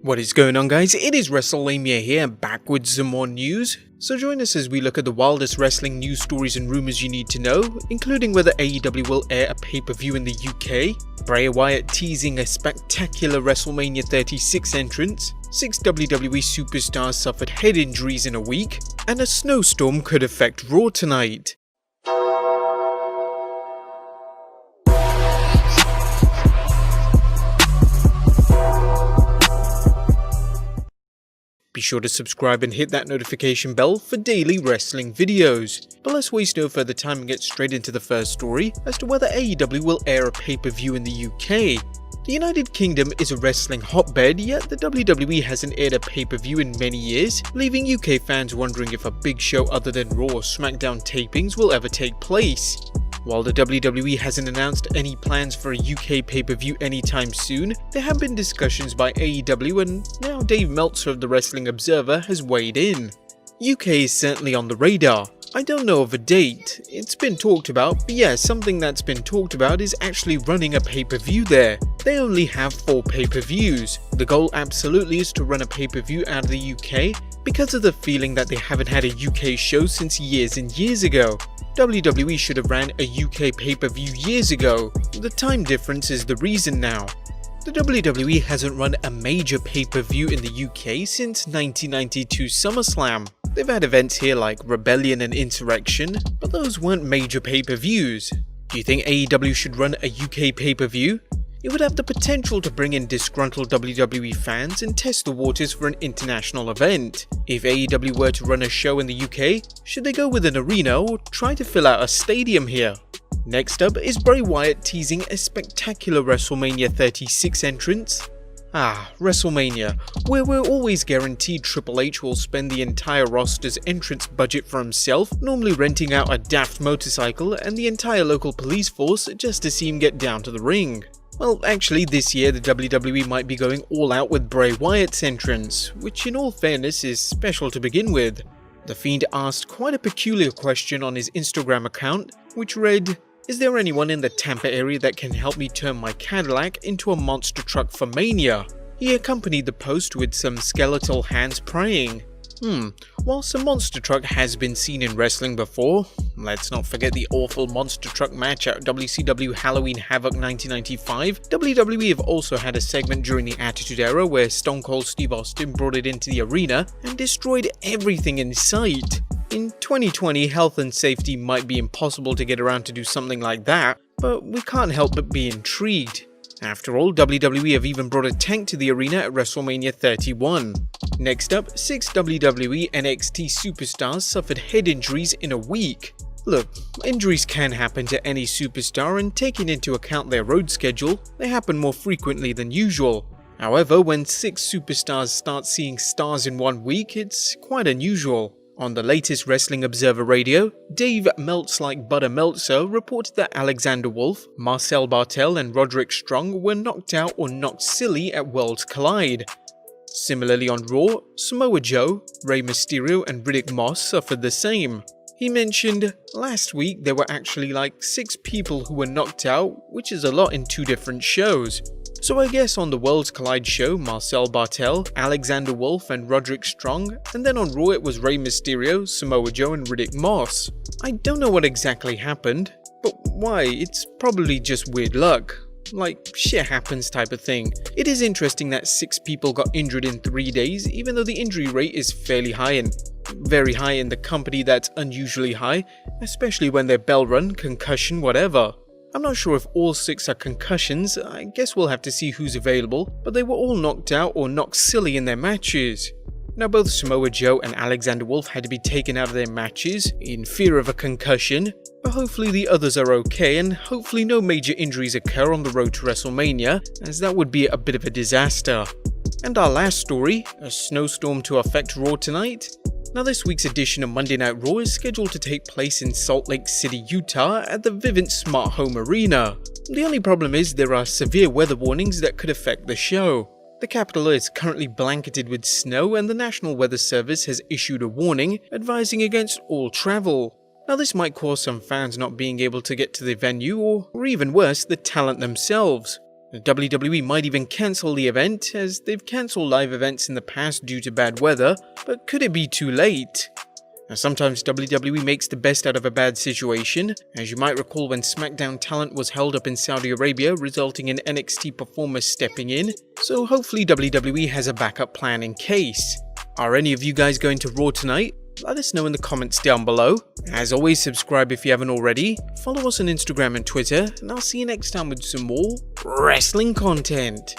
What is going on, guys? It is Wrestlemania here, back with some more news. So join us as we look at the wildest wrestling news stories and rumours you need to know, including whether AEW will air a pay-per-view in the UK, Bray Wyatt teasing a spectacular Wrestlemania 36 entrance, 6 WWE superstars suffered head injuries in a week, and a snowstorm could affect Raw tonight. Be sure to subscribe and hit that notification bell for daily wrestling videos. But let's waste no further time and get straight into the first story as to whether AEW will air a pay-per-view in the UK. The United Kingdom is a wrestling hotbed, yet the WWE hasn't aired a pay-per-view in many years, leaving UK fans wondering if a big show other than Raw or SmackDown tapings will ever take place. While the WWE hasn't announced any plans for a UK pay-per-view anytime soon, there have been discussions by AEW, and now Dave Meltzer of the Wrestling Observer has weighed in. UK is certainly on the radar. I don't know of a date. It's been talked about, but yeah, something that's been talked about is actually running a pay-per-view there. They only have 4 pay-per-views. The goal absolutely is to run a pay-per-view out of the UK because of the feeling that they haven't had a UK show since years and years ago. WWE should have ran a UK pay-per-view years ago. The time difference is the reason now. The WWE hasn't run a major pay-per-view in the UK since 1992 SummerSlam. They've had events here like Rebellion and Insurrection, but those weren't major pay-per-views. Do you think AEW should run a UK pay-per-view? It would have the potential to bring in disgruntled WWE fans and test the waters for an international event. If AEW were to run a show in the UK, should they go with an arena or try to fill out a stadium here? Next up is Bray Wyatt teasing a spectacular Wrestlemania 36 entrance. WrestleMania, where we're always guaranteed Triple H will spend the entire roster's entrance budget for himself, normally renting out a daft motorcycle and the entire local police force just to see him get down to the ring. Well, actually this year the WWE might be going all out with Bray Wyatt's entrance, which in all fairness is special to begin with. The Fiend asked quite a peculiar question on his Instagram account, which read, "Is there anyone in the Tampa area that can help me turn my Cadillac into a monster truck for Mania?" He accompanied the post with some skeletal hands praying. Whilst a monster truck has been seen in wrestling before, let's not forget the awful monster truck match at WCW Halloween Havoc 1995, WWE have also had a segment during the Attitude Era where Stone Cold Steve Austin brought it into the arena and destroyed everything in sight. In 2020, health and safety might be impossible to get around to do something like that, but we can't help but be intrigued. After all, WWE have even brought a tank to the arena at WrestleMania 31. Next up, 6 WWE NXT superstars suffered head injuries in a week. Look, injuries can happen to any superstar, and taking into account their road schedule, they happen more frequently than usual. However, when 6 superstars start seeing stars in one week, it's quite unusual. On the latest Wrestling Observer Radio, Dave Meltz-like-Butter Meltzer reported that Alexander Wolf, Marcel Bartel and Roderick Strong were knocked out or knocked silly at Worlds Collide. Similarly on Raw, Samoa Joe, Rey Mysterio and Riddick Moss suffered the same. He mentioned, "Last week there were actually like 6 people who were knocked out, which is a lot in 2 different shows. So I guess on the Worlds Collide show, Marcel Bartel, Alexander Wolf and Roderick Strong, and then on Raw it was Rey Mysterio, Samoa Joe and Riddick Moss. I don't know what exactly happened, but why? It's probably just weird luck. Like, shit happens type of thing. It is interesting that 6 people got injured in 3 days, even though the injury rate is fairly high and very high in the company that's unusually high, especially when they're bell run, concussion, whatever. I'm not sure if all 6 are concussions, I guess we'll have to see who's available, but they were all knocked out or knocked silly in their matches. Now both Samoa Joe and Alexander Wolf had to be taken out of their matches in fear of a concussion, but hopefully the others are okay and hopefully no major injuries occur on the road to WrestleMania, as that would be a bit of a disaster. And our last story, a snowstorm to affect Raw tonight. Now this week's edition of Monday Night Raw is scheduled to take place in Salt Lake City, Utah at the Vivint Smart Home Arena. The only problem is there are severe weather warnings that could affect the show. The capital is currently blanketed with snow and the National Weather Service has issued a warning advising against all travel. Now this might cause some fans not being able to get to the venue or even worse, the talent themselves. The WWE might even cancel the event, as they've cancelled live events in the past due to bad weather, but could it be too late? Now, sometimes WWE makes the best out of a bad situation, as you might recall when SmackDown talent was held up in Saudi Arabia, resulting in NXT performers stepping in, so hopefully WWE has a backup plan in case. Are any of you guys going to Raw tonight? Let us know in the comments down below. As always, subscribe if you haven't already, follow us on Instagram and Twitter, and I'll see you next time with some more wrestling content.